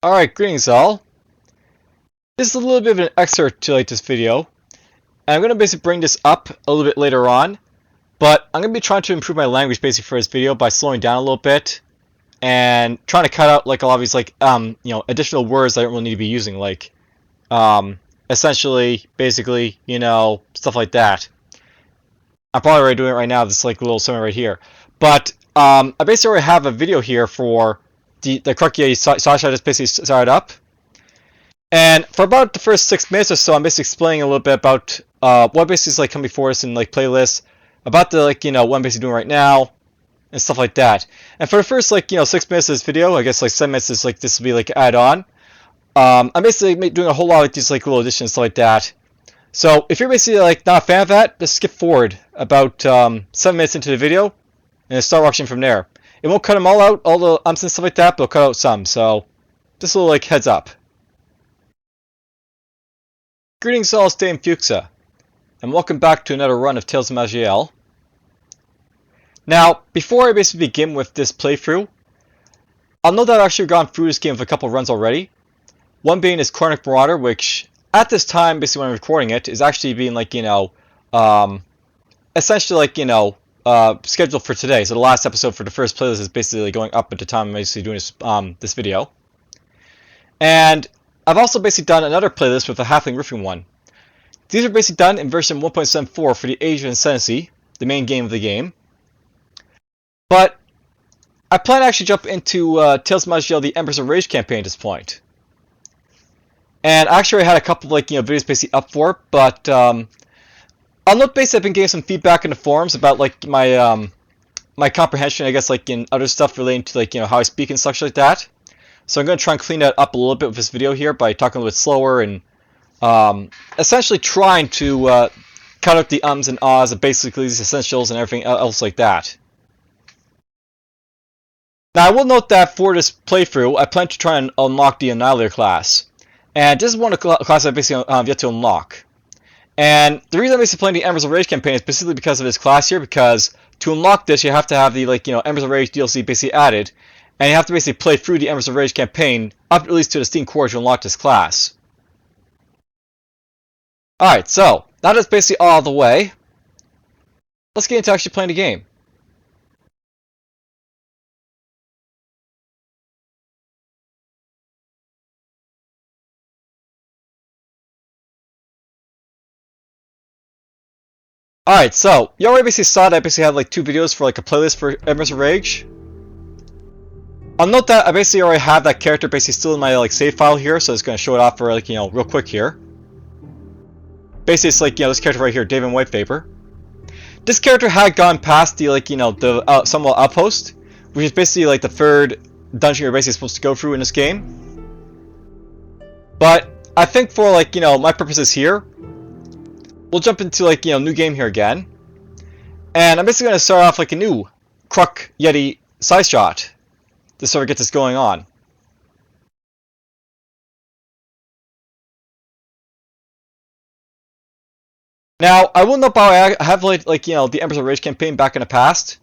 Alright, greetings all. This is a little bit of an excerpt to this video. And I'm going to basically bring this up a little bit later on. But I'm going to be trying to improve my language basically for this video by slowing down a little bit. And trying to cut out a lot of these additional words I don't really need to be using, essentially, basically, stuff like that. I'm probably already doing it right now, this little summary right here. But I basically already have a video here for the Kruk Yeti Psyshot I just basically started up. And for about the first 6 minutes or so, I'm basically explaining a little bit about what basically is come before us in playlists, about the what I'm basically doing right now, and stuff like that. And for the first 6 minutes of this video, I guess 7 minutes is this will be add on. I'm basically doing a whole lot of these little additions, stuff like that. So if you're basically not a fan of that, just skip forward about 7 minutes into the video and start watching from there. It won't cut them all out, all the and stuff like that, but it'll cut out some. So just a little heads up. Greetings all, stay in DFuxa, and welcome back to another run of Tales of Maj'Eyal. Now, before I basically begin with this playthrough, I'll note that I've actually gone through this game with a couple of runs already. One being is Chronic Marauder, which at this time, basically when I'm recording it, is actually being essentially scheduled for today. So the last episode for the first playlist is basically going up at the time I'm basically doing this video. And I've also basically done another playlist with a halfling riffing one. These are basically done in version 1.74 for the Age of Ascendancy, the main game of the game. But I plan to actually jump into Tales of Maj'Eyal, the Embers of Rage campaign at this point. And actually I had a couple of videos basically up for it, but I'll note basically I've been getting some feedback in the forums about my my comprehension, I guess in other stuff relating to how I speak and such like that. So I'm going to try and clean that up a little bit with this video here by talking a little bit slower and essentially trying to cut out the ums and ahs of basically these essentials and everything else like that. Now I will note that for this playthrough, I plan to try and unlock the Annihilator class. And this is one of the classes I basically yet to unlock. And the reason I'm basically playing the Embers of Rage campaign is specifically because of this class here, because to unlock this you have to have the Embers of Rage DLC basically added. And you have to basically play through the Embers of Rage campaign up at least to the Steam core to unlock this class. Alright, so that is basically all the way. Let's get into actually playing the game. Alright, so you already basically saw that I basically had 2 videos for a playlist for Embers of Rage. I'll note that I basically already have that character basically still in my save file here, so it's going to show it off for real quick here. Basically it's this character right here, David White Vapor. This character had gone past the the Somewhat Outpost, which is basically the third dungeon you're basically supposed to go through in this game. But I think for my purposes here, we'll jump into new game here again. And I'm basically going to start off a new Kruk Yeti Psyshot to sort of get this going on. Now, I will note I have the Embers of Rage campaign back in the past,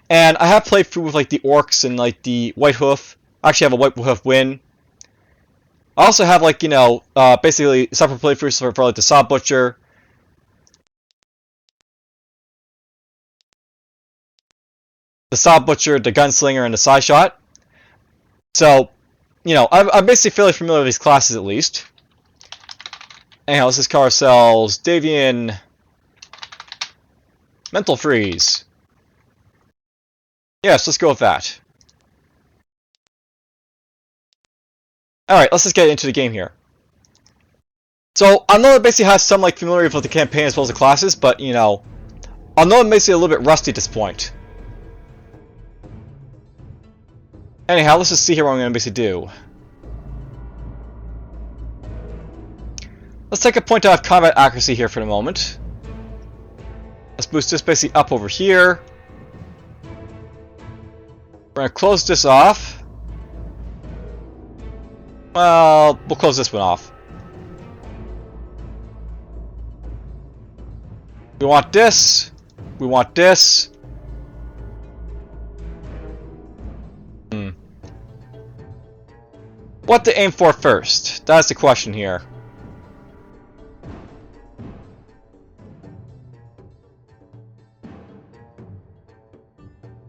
and I have played through with the Orcs and the White Hoof. I actually have a White Hoof win. I also have basically separate playthroughs for the Saw Butcher, the Gunslinger, and the Psyshot. So, I'm basically fairly familiar with these classes at least. Anyhow, let's just call ourselves Davian Mental Freeze. Yes, let's go with that. Alright, let's just get into the game here. So, I know it basically has some familiarity with the campaign as well as the classes, but I know I'm basically a little bit rusty at this point. Anyhow, let's just see here what I'm going to basically do. Let's take a point out of combat accuracy here for the moment. Let's boost this basically up over here. We're going to close this off. Well, we'll close this one off. We want this. We want this. what to aim for first? That's the question here.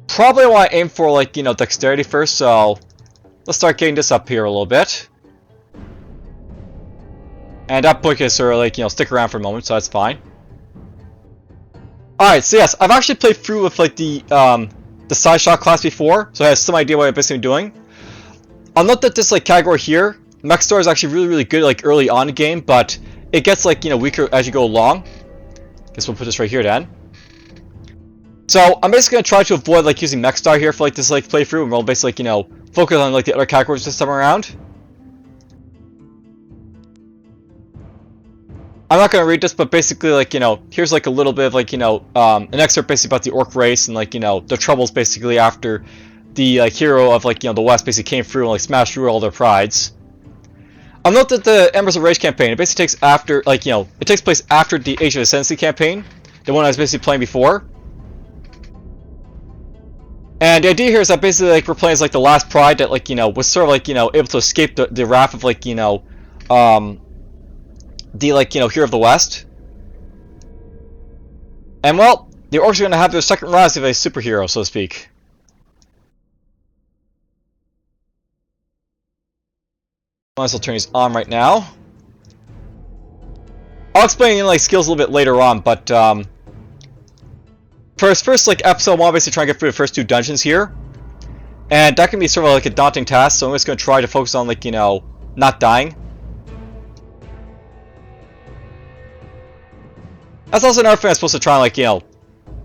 Probably want to aim for, like, you know, dexterity first, so let's start getting this up here a little bit. And that point can sort of, like, you know, stick around for a moment, so that's fine. Alright, so yes, I've actually played through with, like, the Psyshot class before, so I have some idea what I'm basically doing. I'll note that this, like, category here, Mech Star is actually really, really good, like, early on in the game, but it gets, like, you know, weaker as you go along. Guess we'll put this right here then. So I'm basically gonna try to avoid, like, using Mech Star here for, like, this, like, playthrough, and we'll basically, like, you know, focus on, like, the other categories this time around. I'm not gonna read this, but basically, like, you know, here's, like, a little bit of, like, you know, an excerpt basically about the Orc race and, like, you know, the troubles basically after the, like, hero of, like, you know, the West basically came through and, like, smashed through all their prides. I'll note that the Embers of Rage campaign, it basically takes after, like, you know, it takes place after the Age of Ascendancy campaign, the one I was basically playing before. And the idea here is that basically, like, we're playing as, like, the last pride that, like, you know, was sort of, like, you know, able to escape the wrath of, like, you know, the, like, you know, hero of the West. And, well, the Orcs are going to have their second rise of a superhero, so to speak. Might as well turn these on right now. I'll explain, you know, like, skills a little bit later on, but, for his first, like, episode, I want to basically try and get through the first 2 dungeons here. And that can be sort of like a daunting task, so I'm just going to try to focus on, like, you know, not dying. That's also another thing I'm supposed to try and, like, you know,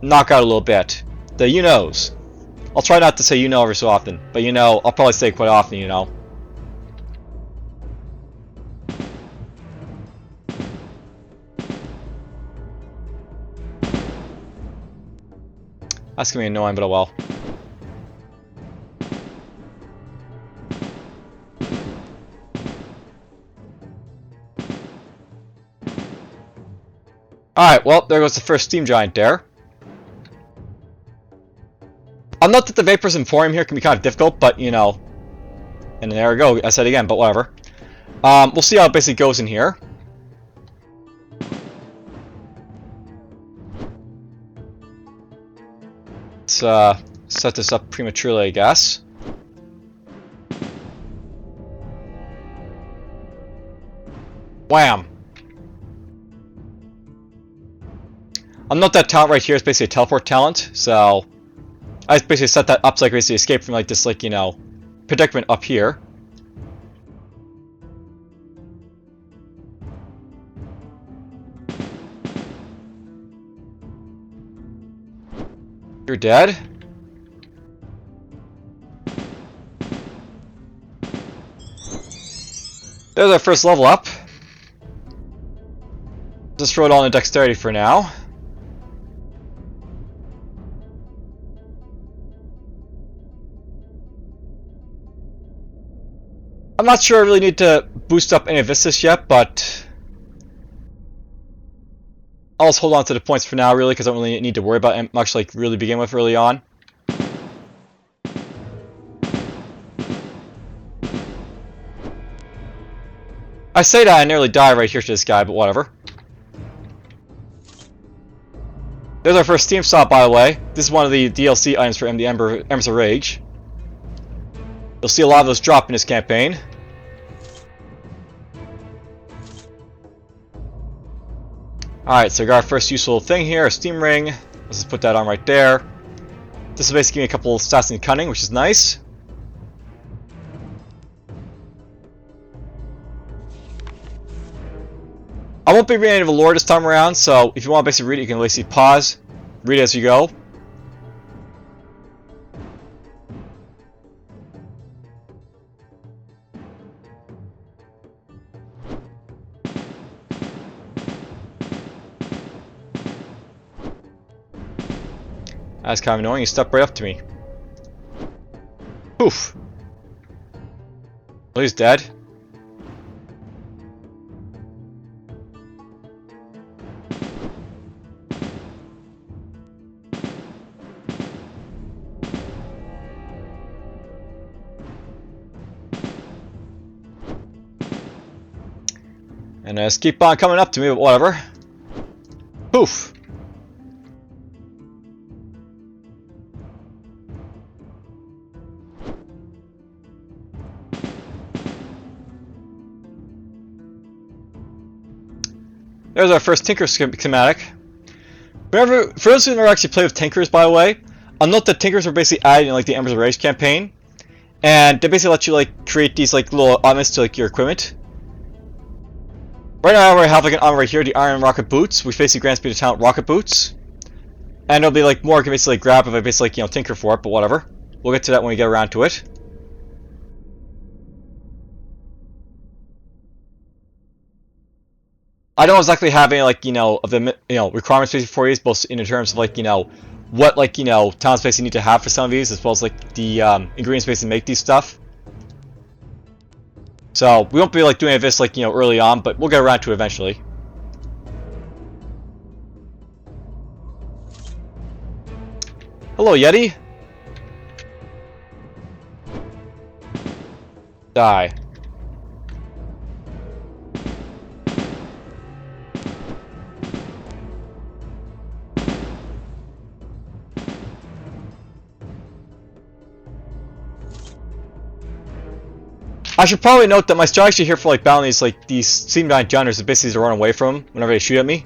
knock out a little bit. The you-knows. I'll try not to say you-know every so often, but you know, I'll probably say quite often, you know. That's gonna be annoying, but oh well. Alright, well, there goes the first steam giant there. I'll note that the Vapors Emporium here can be kind of difficult, but, you know... And there we go, I said it again, but whatever. We'll see how it basically goes in here. Let's set this up prematurely, I guess. Wham! I'll note that talent right here is basically a teleport talent, so I just basically set that up so I can basically escape from, like, this, like, you know, predicament up here. You're dead. There's our first level up. Just throw it all in dexterity for now. I'm not sure I really need to boost up any of this just yet, but I'll just hold on to the points for now, really, because I don't really need to worry about it much, like, really begin with early on. I say that I nearly die right here to this guy, but whatever. There's our first Steam Stop, by the way. This is one of the DLC items for the Embers of Rage. You'll see a lot of those drop in this campaign. Alright, so we got our first useful thing here, a Steam Ring. Let's just put that on right there. This will basically give me a couple of stats in Cunning, which is nice. I won't be reading any of the lore this time around, so if you want to basically read it, you can basically pause, read it as you go. That's kind of annoying, you stepped right up to me. Poof. Well, he's dead. And just keep on coming up to me, but whatever. Poof! There's our first Tinker schematic. For those who never actually played with Tinkers, by the way, I'll note that Tinkers were basically added in like the Embers of Rage campaign, and they basically let you like create these like little elements to like your equipment. Right now I have like an armor right here, the Iron Rocket Boots, which basically grants me the talent Rocket Boots, and there'll be like more I can basically grab if I basically like, tinker for it, but whatever. We'll get to that when we get around to it. I don't exactly have any like of the requirements for these, both in terms of like what like talent space you need to have for some of these, as well as like the ingredient space to make these stuff. So we won't be like doing any of this like early on, but we'll get around to it eventually. Hello, Yeti. Die. I should probably note that my strategy here for like battling these Steam Giant Junners is basically to run away from them whenever they shoot at me.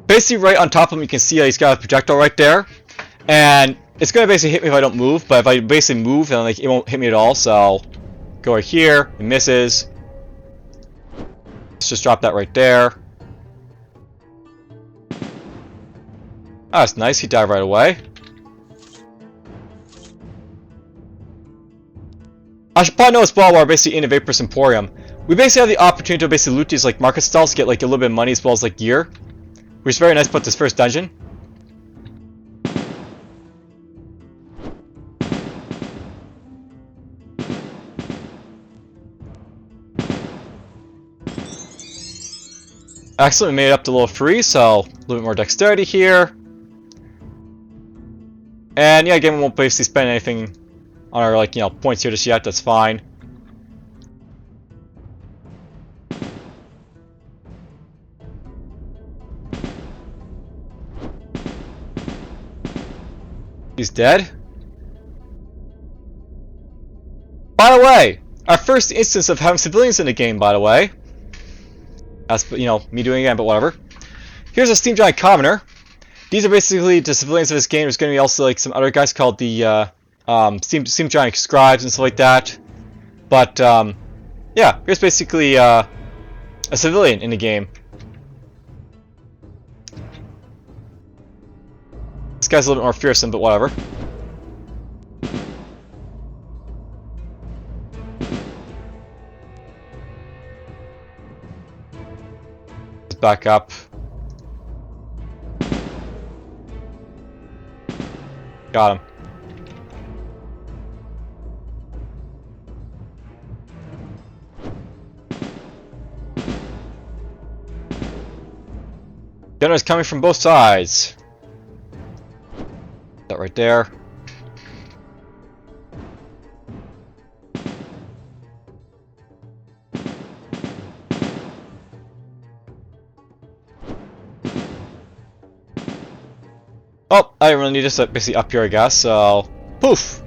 Basically right on top of him you can see he's got a projectile right there. And it's going to basically hit me if I don't move, but if I basically move then like it won't hit me at all, so go right here, it misses. Let's just drop that right there. Oh, that's nice, he died right away. I should probably know as well while we're basically in the Vaporous Emporium. We basically have the opportunity to basically loot these like market stalls to get like a little bit of money as well as like gear. Which is very nice about this first dungeon. Excellent, we made it up to level 3, so a little bit more dexterity here. And yeah, again, we won't basically spend anything on our like points here just yet. That's fine. He's dead. By the way, our first instance of having civilians in the game. By the way, that's me doing it again, but whatever. Here's a Steam Giant Commoner. These are basically the civilians of this game. There's going to be also like some other guys called the Steam Giant Scribes and stuff like that. But yeah, here's basically a civilian in the game. This guy's a little bit more fearsome, but whatever. Let's back up. Got him. Gunners coming from both sides. That right there. Oh, I didn't really need this basically up here, I guess, so poof!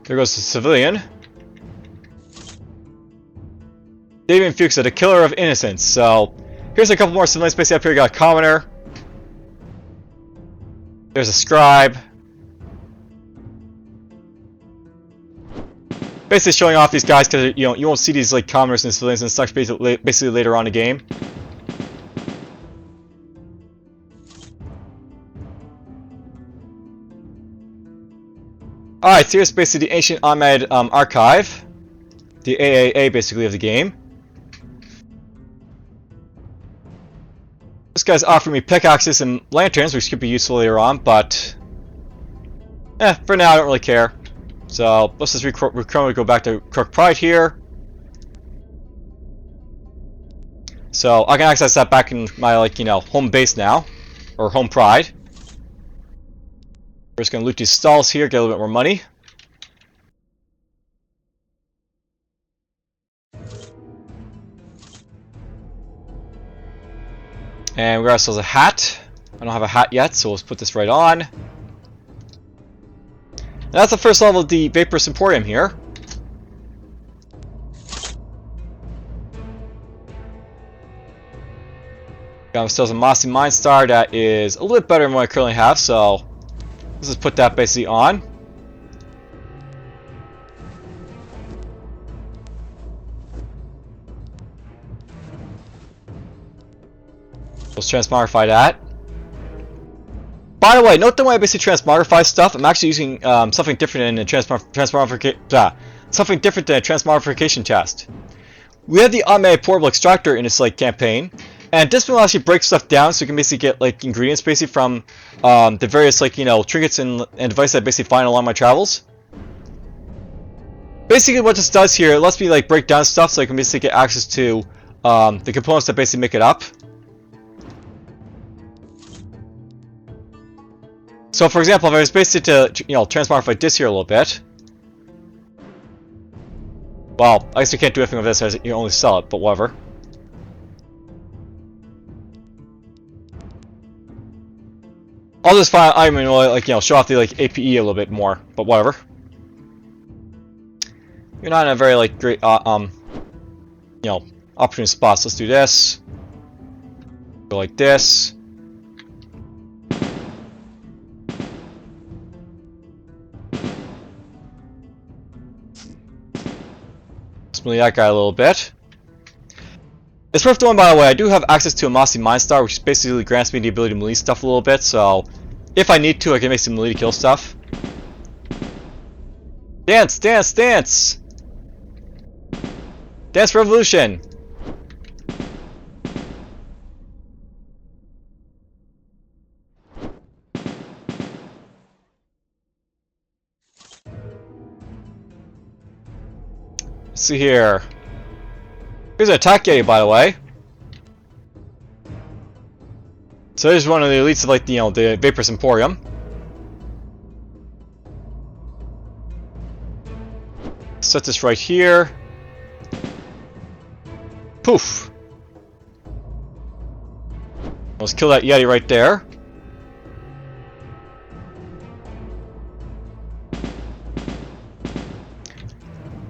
There goes the civilian. DFuxa, the killer of innocence. So, here's a couple more civilians basically up here. You got a commoner. There's a scribe. Basically showing off these guys because you won't see these like commoners and civilians and such basically later on in the game. Alright, so here's basically the Ancient Ahmed Archive. The AAA basically of the game. This guy's offering me pickaxes and lanterns, which could be useful later on, but for now I don't really care. So let's just go back to Kruk Pride here. So I can access that back in my, like, you know, home base now. Or home pride. We're just gonna loot these stalls here, get a little bit more money. And we got ourselves a hat. I don't have a hat yet, so let's put this right on. And that's the first level of the Vaporous Emporium here. Got ourselves a Mossy Mine Star that is a little bit better than what I currently have, so let's just put that basically on. Let's transmogrify that. By the way, note that when I basically transmogrify stuff, I'm actually using something different than a something different than a transmogrification test. We have the automatic portable extractor in this like campaign, and this will actually break stuff down, so you can basically get like ingredients basically from the various like, you know, trinkets and devices I basically find along my travels. Basically, what this does here, it lets me like break down stuff so I can basically get access to the components that basically make it up. So, for example, if I was basically to, you know, transmogrify this here a little bit. Well, I guess you can't do anything with this as you only sell it, but whatever. I'll just find, I mean, like, you know, show off the like APE a little bit more, but whatever. You're not in a very like great, you know, opportune spots. Let's do this. Go like this. Melee that guy a little bit. It's worth doing, by the way, I do have access to a Mossy Mine Star, which basically grants me the ability to melee stuff a little bit, so if I need to, I can make some melee to kill stuff. Dance! Dance! Dance! Dance Revolution! Let's see here. Here's an attack Yeti, by the way. So there's one of the elites of, like, you know, the Vaporous Emporium. Set this right here. Poof. Let's kill that Yeti right there.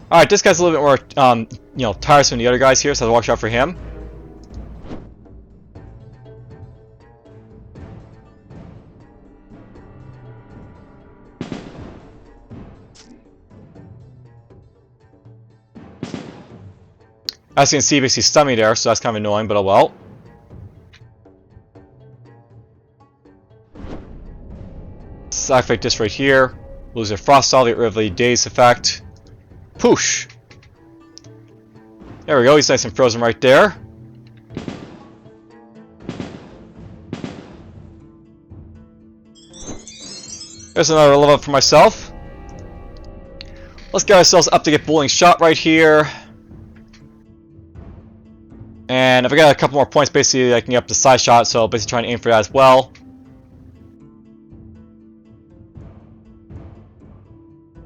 Alright, this guy's a little bit more, you know, tiresome than the other guys here, so I'll watch out for him. As you can see, basically stun me there, so that's kind of annoying, but oh well. Let's activate this right here. Lose a frost all, get rid of the daze effect. Poosh! There we go, he's nice and frozen right there. There's another level up for myself. Let's get ourselves up to get Bowling Shot right here. And if I got a couple more points, basically I can get up to Psyshot, so I'll basically try and aim for that as well.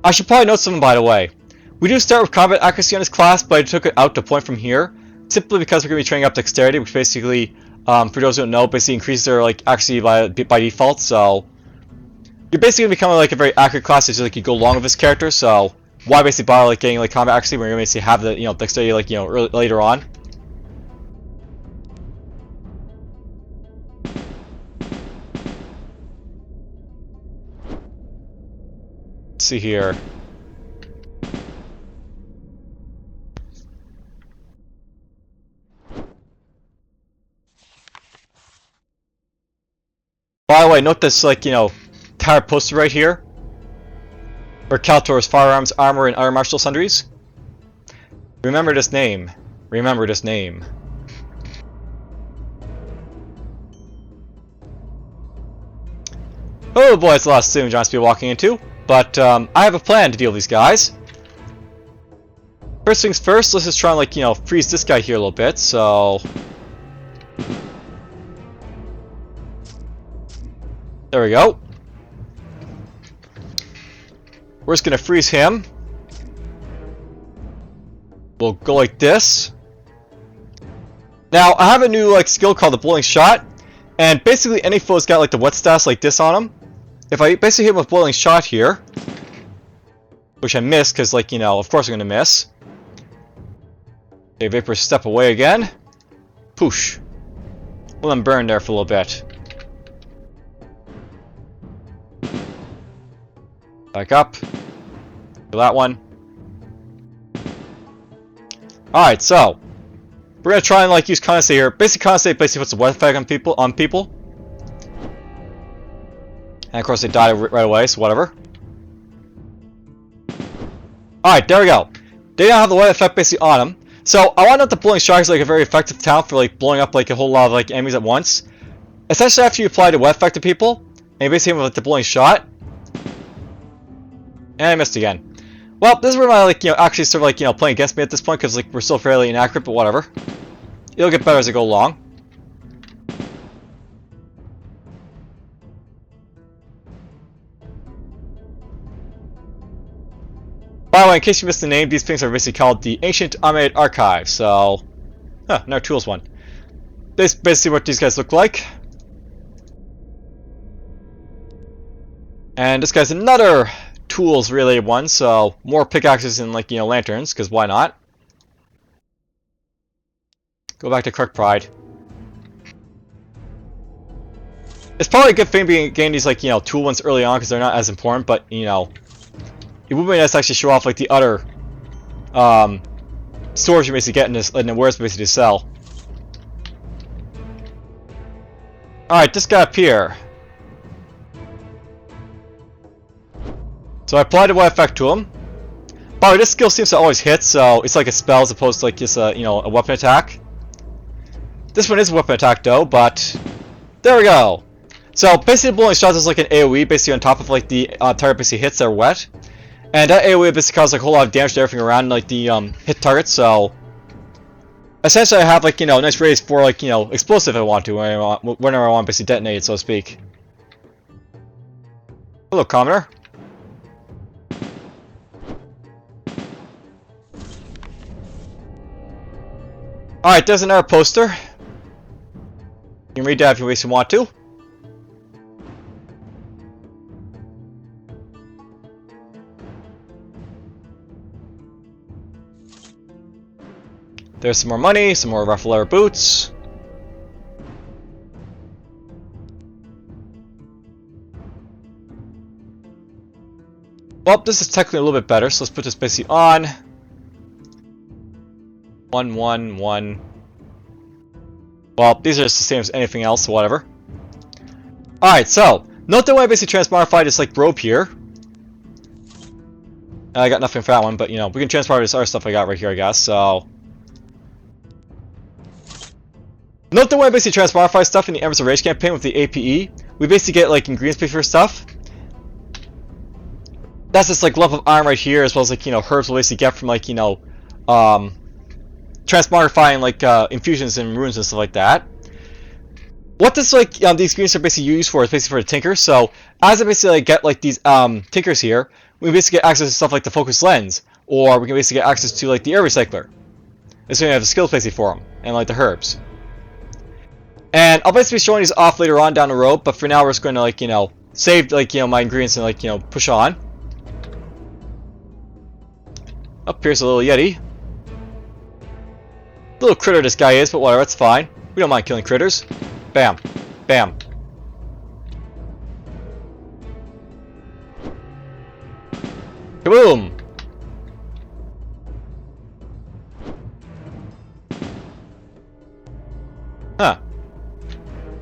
I should probably note something, by the way. We do start with combat accuracy on this class, but I took it out to point from here, simply because we're going to be training up dexterity, which basically, for those who don't know, basically increases their like accuracy by default. So you're basically going to become like a very accurate class as like you go along with this character. So why basically bother like getting like combat accuracy when you're going to basically have the, you know, dexterity like, you know, later on. Let's see here. By the way, note this, like, you know, tire poster right here. For Kaltor's firearms, armor, and other martial sundries. Remember this name. Remember this name. Oh boy, it's a lot of Sim Giants to be walking into. But, I have a plan to deal with these guys. First things first, let's just try and, like, you know, freeze this guy here a little bit, so There we go. We're just gonna freeze him. We'll go like this. Now, I have a new like skill called the Boiling Shot, and basically any foe's got like the wet status like this on him. If I basically hit him with Boiling Shot here, which I missed because, like, you know, of course I'm gonna miss. Okay, Vapor step away again. Poosh. Let them burn there for a little bit. Back up. Do that one. Alright, so we're gonna try and like use condensate here. Basic condensate basically puts a wet effect on people. And of course they die right away, so whatever. Alright, there we go. They now have the wet effect basically on them. So I want to know the Boiling Shot is like a very effective talent for like blowing up like a whole lot of like enemies at once. Essentially after you apply the wet effect to people, and you basically hit them with the Boiling Shot. And I missed again. Well, this is where my like, you know, actually sort of like, you know, playing against me at this point because like we're still fairly inaccurate, but whatever. It'll get better as I go along. By the way, in case you missed the name, these things are basically called the Ancient Automated Archive. So, another tools one. This is basically what these guys look like. And this guy's another tools related one, so more pickaxes and like, you know, lanterns, because why not? Go back to Kruk Pride. It's probably a good thing being getting these like, you know, tool ones early on because they're not as important, but you know, it would be nice to actually show off like the other stores you basically get in this, and the wares basically to sell. Alright, this guy up here. So I applied a wet effect to him. By the way, this skill seems to always hit, so it's like a spell as opposed to like just a, you know, a weapon attack. This one is a weapon attack though, but there we go. So basically, Boiling Shot is like an AoE basically on top of like the target basically hits that are wet. And that AoE basically causes like a whole lot of damage to everything around like the hit targets, so essentially I have like, you know, a nice radius for like, you know, explosive if I want to, whenever I want to basically detonate it, so to speak. Hello, Commoner. Alright, there's another poster. You can read that if you basically want to. There's some more money, some more rough leather boots. Well, this is technically a little bit better, so let's put this basically on. 1, 1, 1. Well, these are just the same as anything else, so whatever. Alright, so note that when I basically transmogrify this like rope here. I got nothing for that one, but you know, we can transmogrify this other stuff I got right here, I guess, so. Note that when I basically transmogrify stuff in the Embers of Rage campaign with the APE, we basically get like ingredients for stuff. That's this like lump of iron right here, as well as like, you know, herbs we'll basically get from like, you know, transmogrifying like infusions and runes and stuff like that. What this like these ingredients are basically used for is basically for the tinker. So as I basically like, get like these tinkers here, we basically get access to stuff like the focus lens, or we can basically get access to like the air recycler. Assuming I have the skills basically for them, and like the herbs. And I'll basically be showing these off later on down the road, but for now we're just going to like, you know, save like, you know, my ingredients and like, you know, push on. Up here's a little Yeti. Little critter this guy is, but whatever, it's fine. We don't mind killing critters. Bam. Bam. Kaboom! Huh.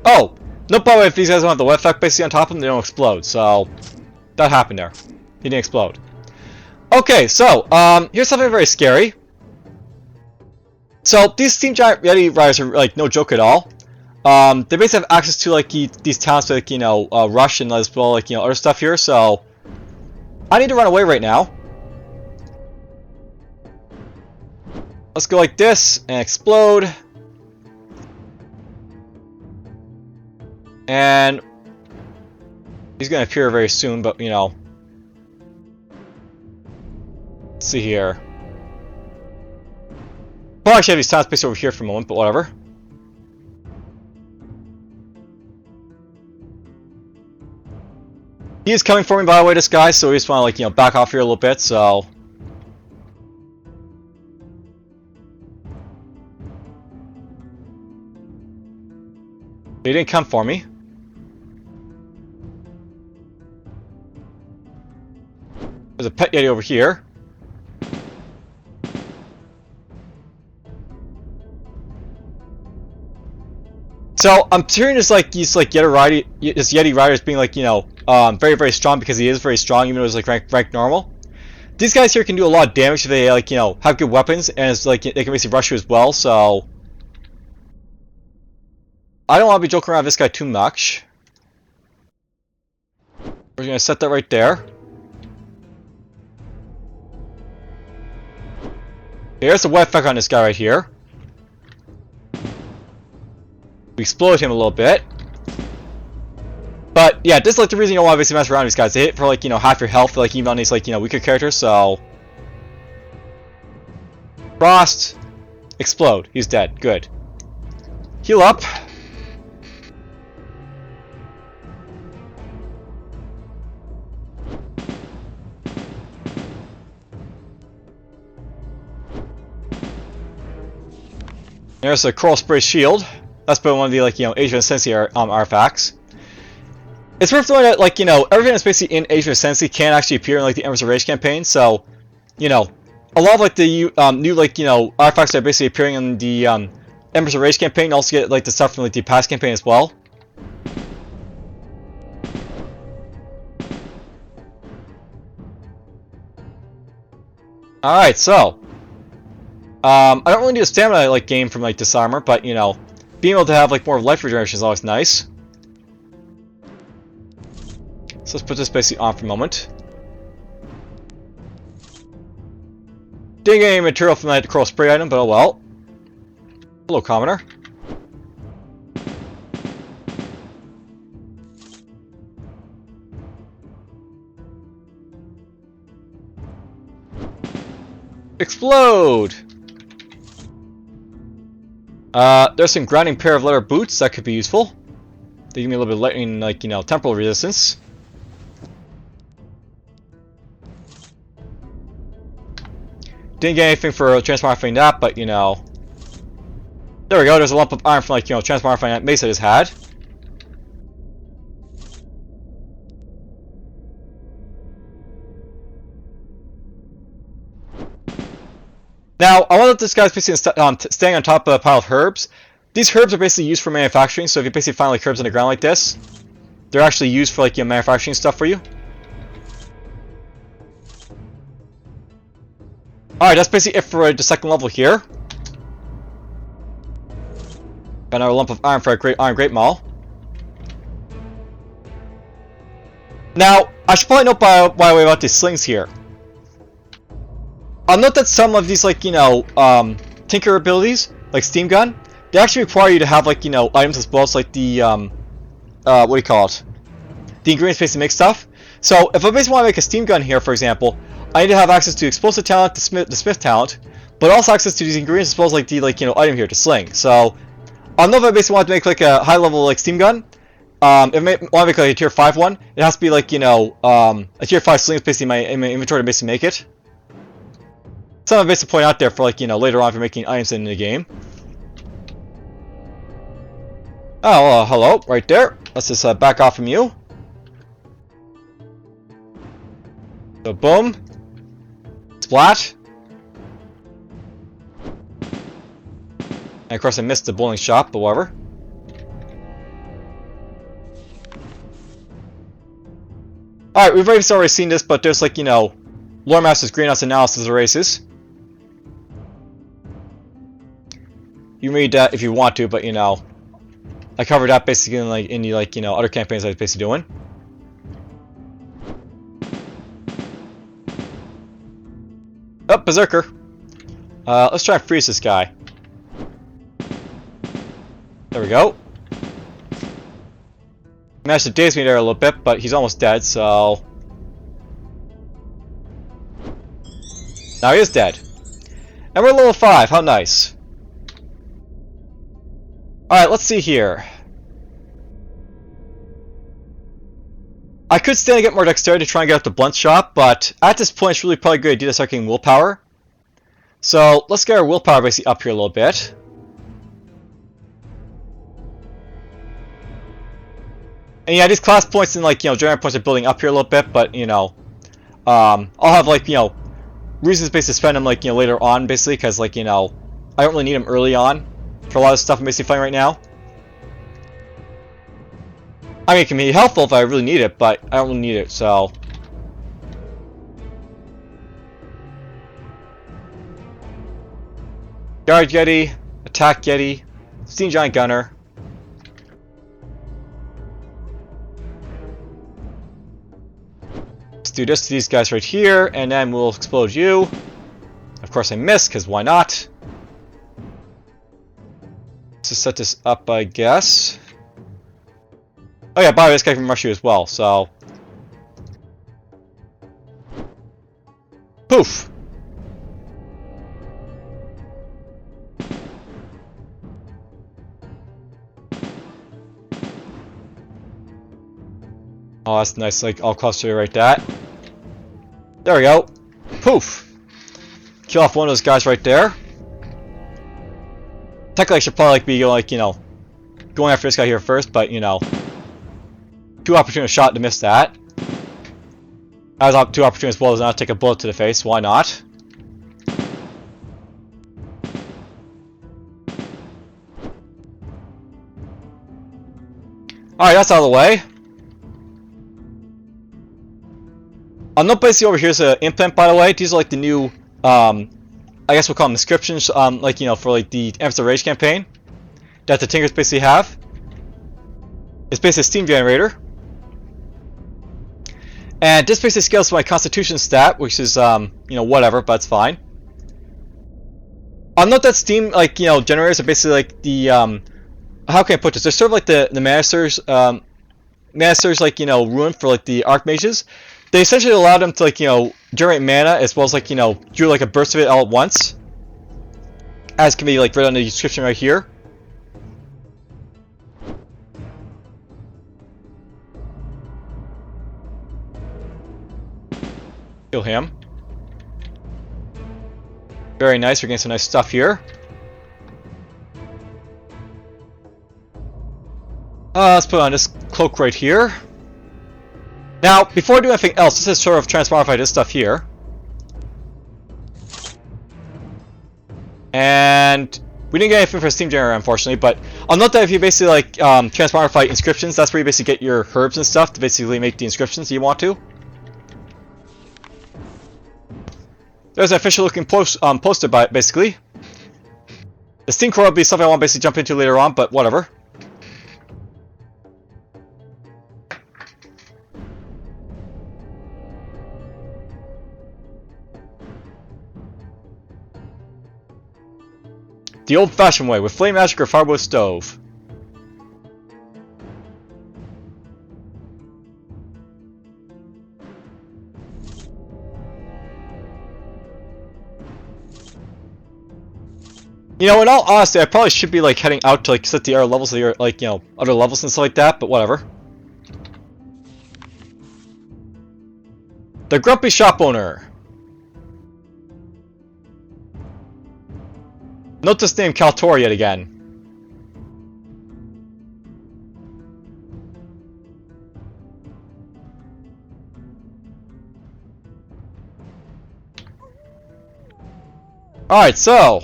Oh! No problem if these guys don't have the wet effect basically on top of them, they don't explode, so that happened there. He didn't explode. Okay, so, here's something very scary. So, these Steam Giant Yeti riders are, like, no joke at all. They basically have access to, like, these talents like, you know, Rush and as well, like, you know, other stuff here, so I need to run away right now. Let's go like this, and explode. And He's gonna appear very soon, but you know. Let's see here. Well, actually, I have his time space over here for a moment, but whatever. He is coming for me, by the way, this guy, so we just want to, like, you know, back off here a little bit, so. He didn't come for me. There's a pet Yeti over here. So I'm hearing this like these like Yeti riders being like, you know, very, very strong, because he is very strong, even though he's like ranked normal. These guys here can do a lot of damage if they, like, you know, have good weapons, and it's like they can basically rush you as well. So I don't want to be joking around with this guy too much. We're gonna set that right there. There's the web effect on this guy right here. We explode him a little bit. But yeah, this is like the reason you don't want to basically mess around with these guys. They hit for like, you know, half your health, like even on these, like, you know, weaker characters, so. Frost. Explode. He's dead. Good. Heal up. There's a Coral Spray Shield. That's been one of the, like, you know, Age of Ascendancy artifacts. It's worth knowing that, like, you know, everything that's basically in Age of Ascendancy can actually appear in, like, the Embers of Rage campaign. So, you know, a lot of, like, the new, like, you know, artifacts that are basically appearing in the Embers of Rage campaign also get, like, the stuff from, like, the past campaign as well. Alright, so. I don't really need a stamina, like, game from, like, this armor, but, you know, being able to have, like, more life regeneration is always nice. So let's put this basically on for a moment. Didn't get any material from that Coral Spray item, but oh well. Hello, commoner. Explode! There's some grounding pair of leather boots that could be useful. They give me a little bit of lightning, like, you know, temporal resistance. Didn't get anything for transmogrifying that, but, you know. There we go, there's a lump of iron from, like, you know, transmogrifying that Mesa just had. Now, I want to let this guy's basically staying on top of a pile of herbs. These herbs are basically used for manufacturing, so if you basically find, like, herbs on the ground like this, they're actually used for, like, you know, manufacturing stuff for you. Alright, that's basically it for the second level here. Got another lump of iron for a iron great maul. Now, I should probably note by the way about these slings here. I'll note that some of these, like, you know, tinker abilities, like Steam Gun, they actually require you to have, like, you know, items as well as, like, the, what do you call it? The ingredients basically make stuff. So, if I basically want to make a Steam Gun here, for example, I need to have access to explosive talent, the smith talent, but also access to these ingredients as well as, like, the, like, you know, item here to sling. So, I'll know if I basically want to make, like, a high-level, like, Steam Gun. If I want to make, like, a tier 5 one, it has to be, like, you know, a tier 5 sling is basically in my inventory to basically make it. Something I basically point out there for, like, you know, later on if you're making items in the game. Oh, hello, right there. Let's just back off from you. So, boom. Splat. And of course I missed the bowling shot, but whatever. Alright, we've already seen this, but there's, like, you know, Lore Master's Greenhouse Analysis Erases. You read that if you want to, but, you know, I covered that basically in, like, the, like, you know, other campaigns I was basically doing. Oh, Berserker. Let's try and freeze this guy. There we go. Managed to daze me there a little bit, but he's almost dead, so... Now he is dead. And we're level 5, how nice. Alright, let's see here. I could stand to get more dexterity to try and get up the blunt shot, but at this point it's really probably a good idea to start getting willpower. So let's get our willpower basically up here a little bit. And yeah, these class points and like, general points are building up here a little bit, but I'll have like, reasons basically to spend them like, later on basically, because like, I don't really need them early on for a lot of stuff I'm basically playing right now. I mean, it can be helpful if I really need it, but I don't really need it, so... Guard Yeti, Attack Yeti, Steam Giant Gunner. Let's do this to these guys right here, and then we'll explode you. Of course I missed, because why not? Let's just set this up, I guess. Oh yeah, by the way, this guy can rush you as well, so... Poof! Oh, that's nice, like, all cluster right that. There we go. Poof! Kill off one of those guys right there. Technically, I should probably, like, be, like, going after this guy here first, but, too opportune a shot to miss that. I was too opportune as well as not take a bullet to the face, why not? Alright, that's out of the way. Note basically over here is an implant, by the way. These are like the new, I guess we'll call them inscriptions, like, for like the Emphas of Rage campaign that the Tinkers basically have. It's basically a steam generator. And this basically scales to my Constitution stat, which is, whatever, but it's fine. Note that steam, like, generators are basically like the, how can I put this? They're sort of like the Masters, like, ruin for like the Archmages. They essentially allow them to, like, generate mana as well as, like, do like a burst of it all at once. As can be, like, read on the description right here. Kill him. Very nice, we're getting some nice stuff here. Let's put on this cloak right here. Now, before I do anything else, let's just sort of transmogrify this stuff here. And we didn't get anything for a steam generator, unfortunately, but I'll note that if you basically, like, transmogrify inscriptions, that's where you basically get your herbs and stuff to basically make the inscriptions you want to. There's an official looking poster by it, basically. The steam core will be something I want to basically jump into later on, but whatever. The old-fashioned way, with flame magic or firewood stove. In all honesty, I probably should be, like, heading out to, like, set the other levels of the, like, other levels and stuff like that, but whatever. The Grumpy Shop Owner. Note this name, Kaltor, yet again. Alright, so...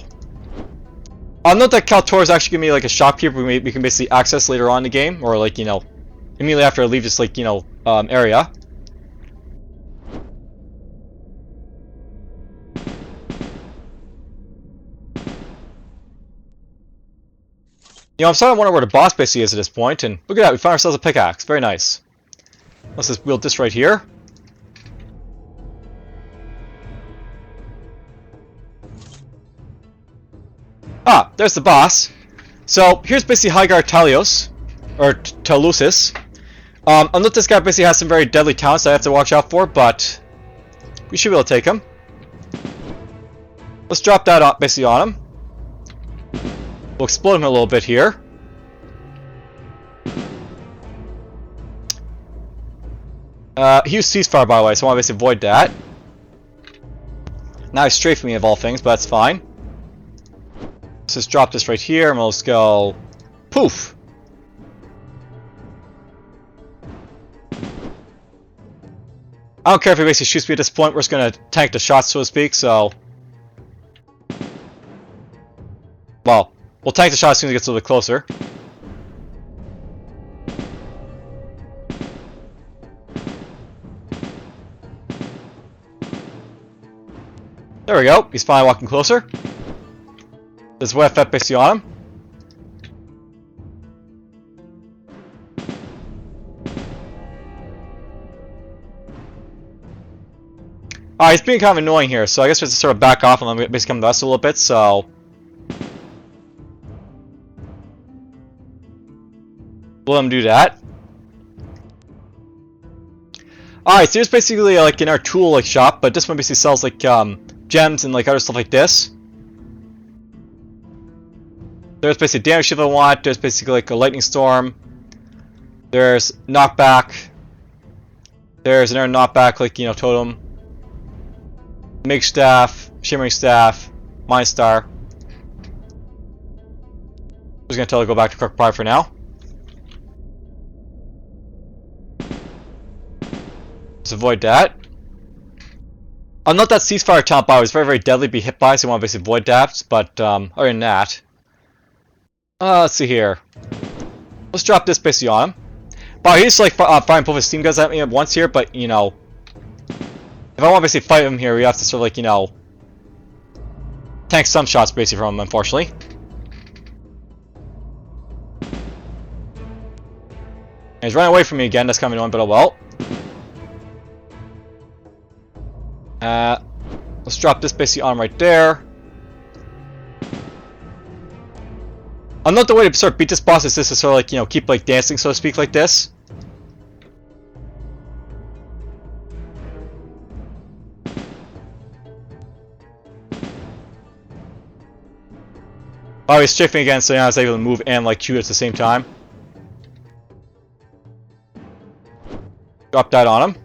I'll note that Kaltor is actually going to be like a shopkeeper we can basically access later on in the game, or like, immediately after I leave this, like, area. I'm starting to wonder where the boss basically is at this point, and look at that, we found ourselves a pickaxe. Very nice. Let's just wield this right here. Ah, there's the boss. So, here's basically Hygar Talios, or Talusis, I know this guy basically has some very deadly talents that I have to watch out for, but we should be able to take him. Let's drop that basically on him. We'll explode him a little bit here. He used ceasefire, by the way, so I want to basically avoid that. Now he's strafing me of all things, but that's fine. Let's just drop this right here, and we'll just go poof. I don't care if he basically shoots me at this point, we're just going to tank the shots, so to speak, so... Well, we'll tank the shot as soon as he gets a little bit closer. There we go, he's finally walking closer. There's WFF basically on him. Alright, he's being kind of annoying here, so I guess we have to sort of back off and let him basically come to us a little bit, so... we'll let him do that. Alright, so here's basically like in our tool like shop, but this one basically sells like gems and like other stuff like this. There's basically damage shield I want, there's basically like a lightning storm. There's knockback. There's another knockback like, you know, totem. Make staff, shimmering staff, mind star. I'm just gonna tell her to go back to Kruk for now. Let's avoid that. I'm not that ceasefire talent, but I was very, very deadly to be hit by, so I want to basically avoid that. But other than that, let's see here. Let's drop this basically on him. But he's like firing both his steam guns at me at once here, but you know, if I want to basically fight him here, we have to sort of like, you know, tank some shots basically from him, unfortunately. And he's running away from me again, that's kind of annoying, but oh well. Let's drop this basically on right there. I'm not the way to sort of beat this boss is this to sort of like, you know, keep like dancing, so to speak, like this. Oh, he's strafing again, so now I was able to move and like shoot at the same time. Drop that on him.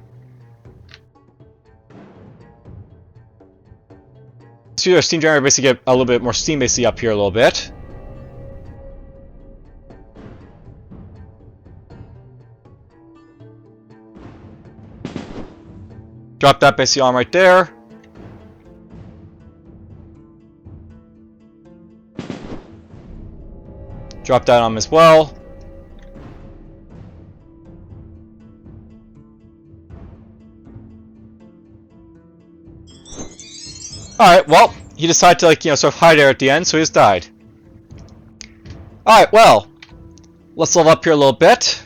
See our steam generator basically get a little bit more steam basically up here a little bit. Drop that basically on right there. Drop that on him as well. Alright, well, he decided to, like, you know, sort of hide there at the end, so he just died. Alright, well, let's level up here a little bit.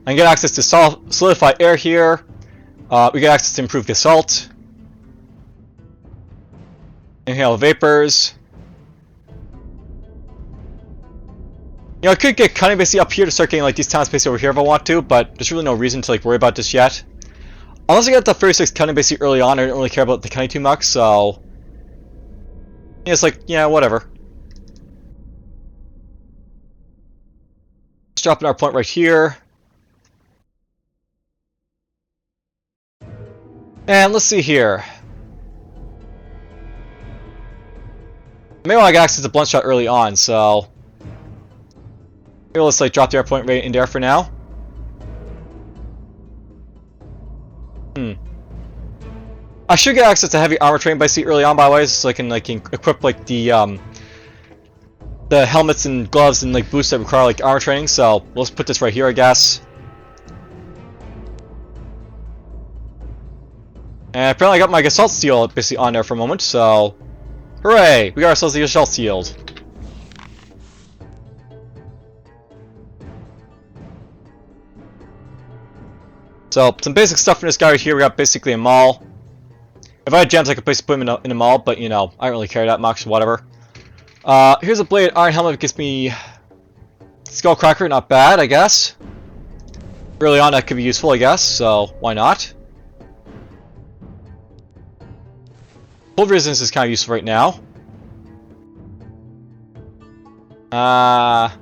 I can get access to solidify air here. We get access to improved assault. Inhale vapors. You know, I could get cunning basically up here to start getting like these talents basically over here if I want to, but there's really no reason to like worry about this yet. Unless I get the 36 cunning basically early on, I don't really care about the cunning too much, so yeah, it's like, yeah, whatever. Let's drop in our point right here. And let's see here. Maybe I get access to blunt shot early on, so maybe let's like drop the air point right in there for now. I should get access to heavy armor training by sea early on, by the way, so I can like equip like the helmets and gloves and like boots that require like armor training. So let's put this right here, I guess. And apparently I got my assault seal basically on there for a moment, so hooray! We got ourselves the assault shield. So some basic stuff from this guy right here. We got basically a Maj'Eyal. If I had gems, I could basically put him in a Maj'Eyal, but you know, I don't really care that much. Whatever. Here's a bladed iron helmet that gives me Skullcracker, not bad, I guess. Early on that could be useful, I guess, so why not? Cold resistance is kind of useful right now. I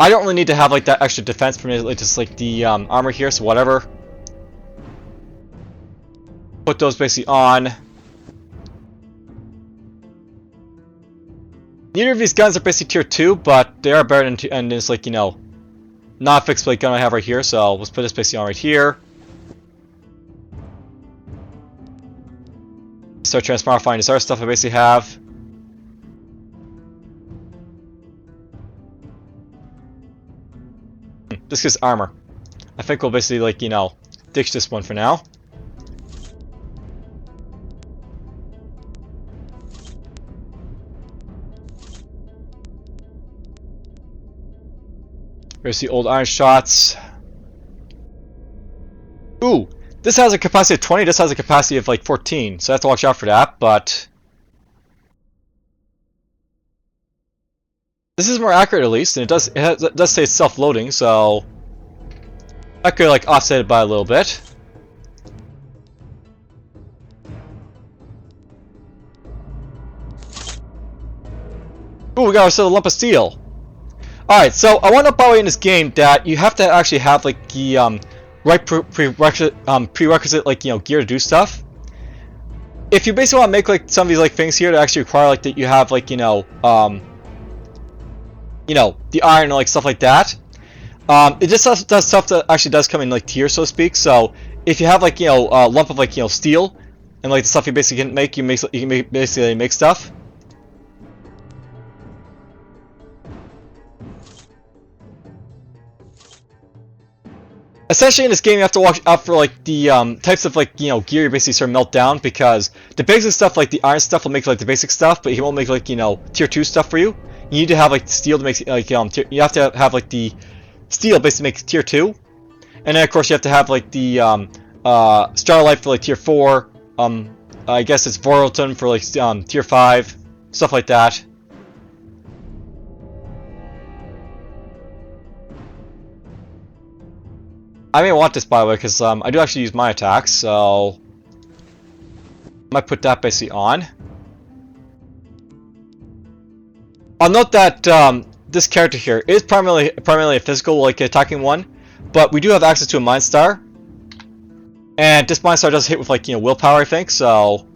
don't really need to have like that extra defense for me, like just like the armor here, so whatever. Put those basically on. Neither of these guns are basically tier 2, but they are better than this, like, you know, not fixed blade gun I have right here, so let's put this basically on right here. Start transmogrifying this other stuff I basically have. This is armor. I think we'll basically, like, you know, ditch this one for now. Here's the old iron shots. Ooh, this has a capacity of 20, this has a capacity of like 14, so I have to watch out for that, but this is more accurate at least, and it does say self-loading, so I could like offset it by a little bit. Ooh, we got ourselves a lump of steel. Alright, so I want to point out in this game that you have to actually have like the right prerequisite like, you know, gear to do stuff. If you basically want to make like some of these like things here that actually require like that you have like, you know, the iron and like stuff like that. It just does stuff that actually does come in like tier, so to speak. So if you have like, you know, a lump of like, you know, steel and like the stuff you basically can make, you can basically make stuff. Essentially, in this game, you have to watch out for like the types of like, you know, gear you basically sort of melt down, because the basic stuff like the iron stuff will make like the basic stuff, but he won't make like, you know, tier 2 stuff for you. You need to have like steel to make like you have to have like the steel basically make tier 2, and then of course you have to have like the Starlight for like tier 4. I guess it's Voralton for like tier 5, stuff like that. I may want this, by the way, because I do actually use my attacks, so I might put that basically on. I'll note that this character here is primarily a physical, like, attacking one, but we do have access to a Mind Star, and this Mind Star does hit with, like, you know, willpower, I think. So,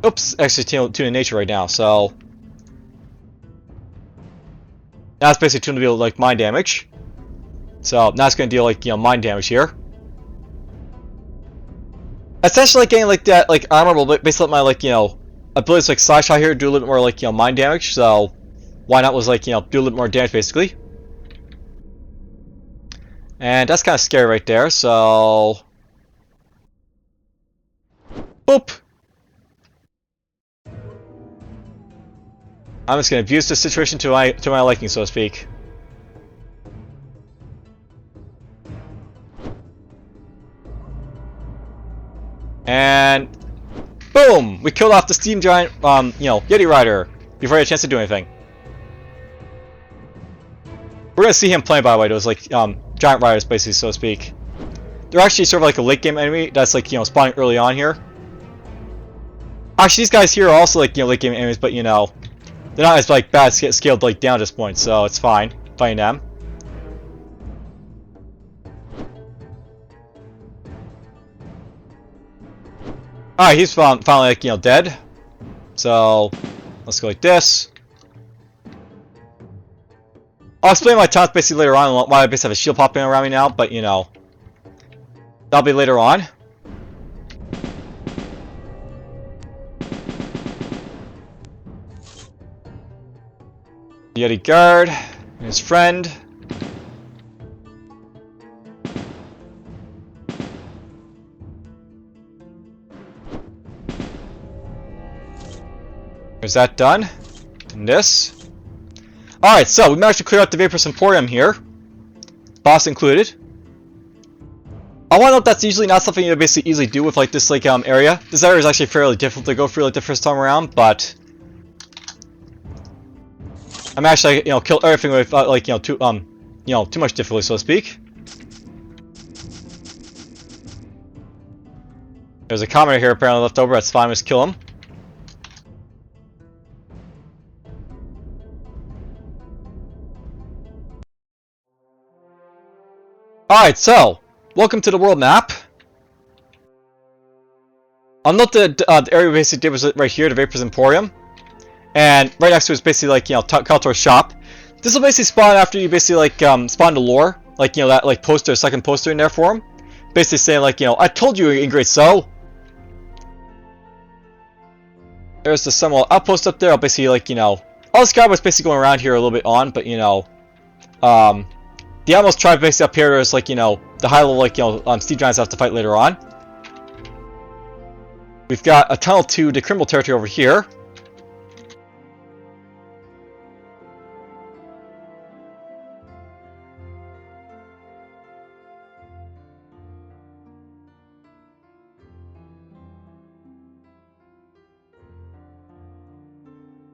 oops, actually tuned in nature right now. So now it's basically tuned to deal like mind damage. So now it's going to deal like, you know, mind damage here. Essentially, like, getting like that like armor will basically let my like, you know, abilities like Slash Shot here do a little bit more like, you know, mind damage. So why not was like, you know, do a little more damage basically. And that's kind of scary right there. So boop. I'm just going to abuse this situation to my liking, so to speak. And boom! We killed off the steam giant, you know, Yeti Rider before I had a chance to do anything. We're gonna see him playing, by the way, those like giant riders, basically, so to speak. They're actually sort of like a late game enemy that's like, you know, spawning early on here. Actually, these guys here are also like, you know, late game enemies, but you know, they're not as like bad scaled like down at this point, so it's fine fighting them. Alright, he's finally like, you know, dead. So let's go like this. I'll explain my taunts basically later on, why I basically have a shield popping around me now, but you know, that'll be later on. Yeti guard and his friend. Is that done? And this. Alright, so we managed to clear out the Vaporous Emporium here. Boss included. I I want to note that's usually not something you basically easily do with like this like area. This area is actually fairly difficult to go through like the first time around, but I'm actually kill everything with like too much difficulty, so to speak. There's a commenter here apparently left over. That's fine. Let's kill him. Alright, so, welcome to the world map. I'll note the area we basically did was right here, the Vapors Emporium. And right next to it is basically like, Kaltor's shop. This will basically spawn after you basically like, spawn the lore. Like, that like poster, second poster in there for him. Basically saying like, I told you in great so. There's the Samuel outpost up there. I'll basically like, all this guy was basically going around here a little bit on, but the almost tribe basically up here is like, the high level like, Steve Giants have to fight later on. We've got a tunnel to the criminal territory over here.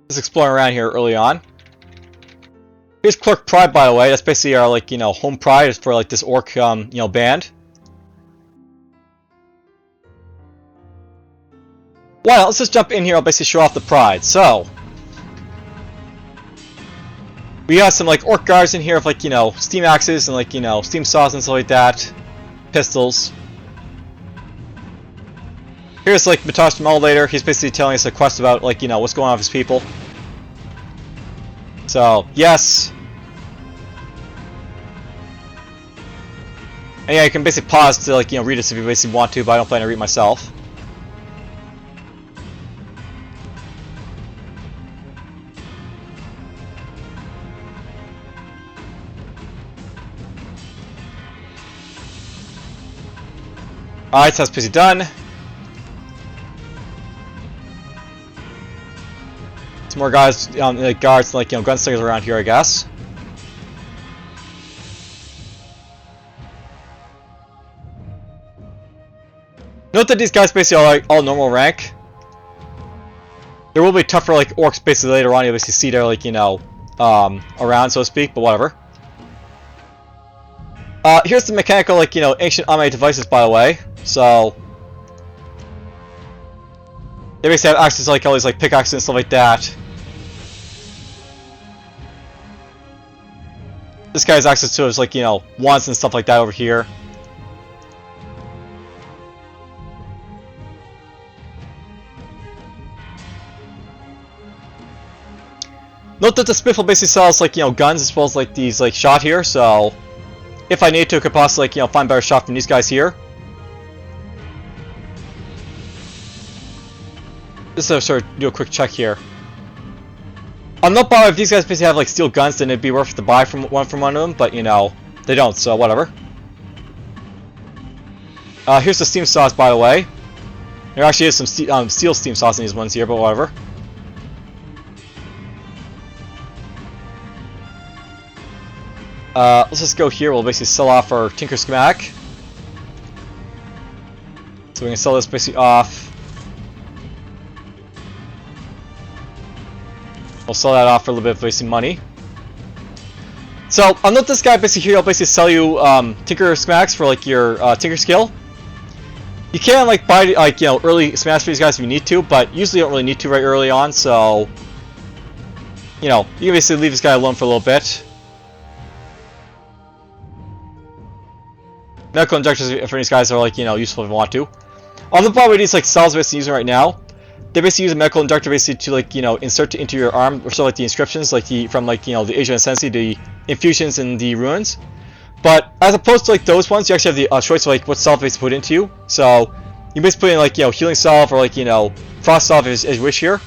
Just exploring around here early on. Here's Kruk Pride, by the way. That's basically our like home pride is for like this orc band. Why not? Let's just jump in here. I'll basically show off the pride. So we got some like orc guards in here with like steam axes and like steam saws and stuff like that, pistols. Here's like Matosh the Modulator. He's basically telling us a quest about like what's going on with his people. So yes. And yeah, you can basically pause to like read this if you basically want to, but I don't plan to read myself. Alright, so that's basically done. Some more guys, like guards, like gunslingers around here, I guess. Note that these guys basically are like all normal rank. There will be tougher like orcs basically later on. You basically see they're like around, so to speak, but whatever. Here's the mechanical like ancient anime devices, by the way. So they basically have access to like all these like pickaxes and stuff like that. This guy has access to his like wands and stuff like that over here. Note that the Spiffle basically sells like guns as well as like these like shot here, so if I need to, I could possibly like find better shot from these guys here. Just to sort of do a quick check here. I'm not bothered if these guys basically have like steel guns, then it'd be worth it to buy from one of them, but they don't, so whatever. Here's the steam saws, by the way. There actually is some steel steam saws in these ones here, but whatever. Let's just go here. We'll basically sell off our Tinker schematic. So we can sell this basically off. We'll sell that off for a little bit of basically money. So I'll note this guy basically here. I'll basically sell you Tinker schematics for like your Tinker skill. You can like buy like early schematics for these guys if you need to, but usually you don't really need to right early on. So you can basically leave this guy alone for a little bit. Medical injectors for these guys are like useful if you want to. On the bottom of these like cells basically using right now, they basically use a medical injector basically to like insert it into your arm, or so like the inscriptions like from like the Asian Ascendancy, the infusions and the runes. But as opposed to like those ones, you actually have the choice of like what salve to put into you. So you basically put in like healing salve or like frost salve as you wish here.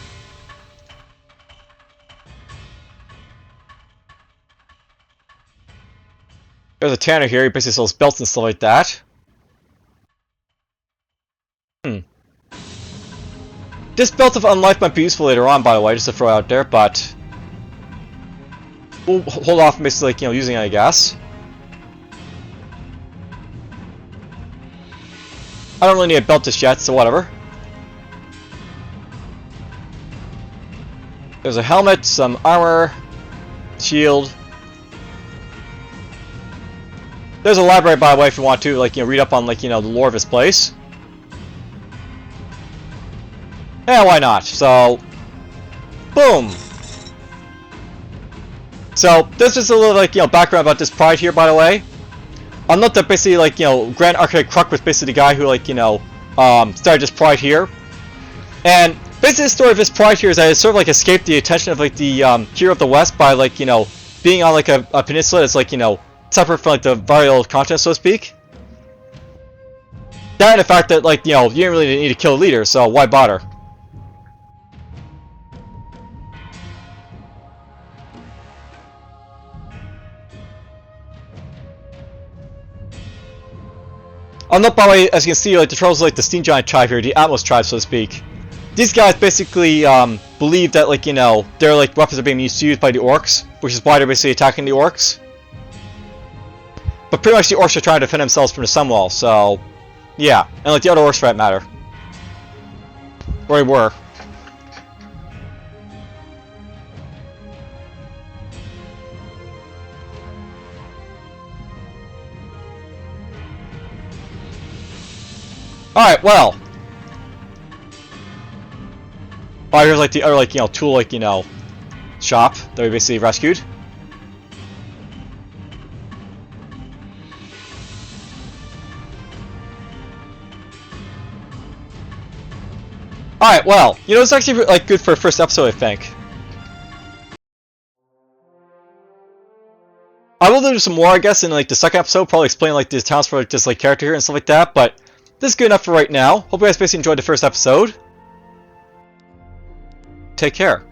There's a tanner here. He basically sells belts and stuff like that. This belt of Unlife might be useful later on, by the way, just to throw out there, but we'll hold off basically like using it, I guess. I don't really need a belt just yet, so whatever. There's a helmet, some armor, shield. There's a library, by the way, if you want to, like, read up on, like, the lore of this place. Yeah, why not? So, boom. So, this is a little, like, background about this pride here, by the way. I'll note that basically, like, Grand Architect Kruk was basically the guy who, like, started this pride here. And basically the story of this pride here is that it sort of, like, escaped the attention of, like, the hero of the West by, like, being on, like, a peninsula that's, like, separate from, like, the viral continent, so to speak. That and the fact that, like, you didn't really need to kill a leader, so why bother? I'll note, by the way, as you can see, like, the trolls, like, the Steam Giant tribe here, the Atmos tribe, so to speak. These guys basically believe that, like, their, like, weapons are being misused by the orcs, which is why they're basically attacking the orcs. But pretty much the orcs are trying to defend themselves from the Sunwall, so yeah, and like the other orcs for that matter. Or they were. Alright, well. Oh, here's like the other, like, tool, like, shop that we basically rescued. Alright, well, it's actually, like, good for a first episode, I think. I will do some more, I guess, in, like, the second episode, probably explain, like, the talents for, like, this, like, character here and stuff like that, but this is good enough for right now. Hope you guys basically enjoyed the first episode. Take care.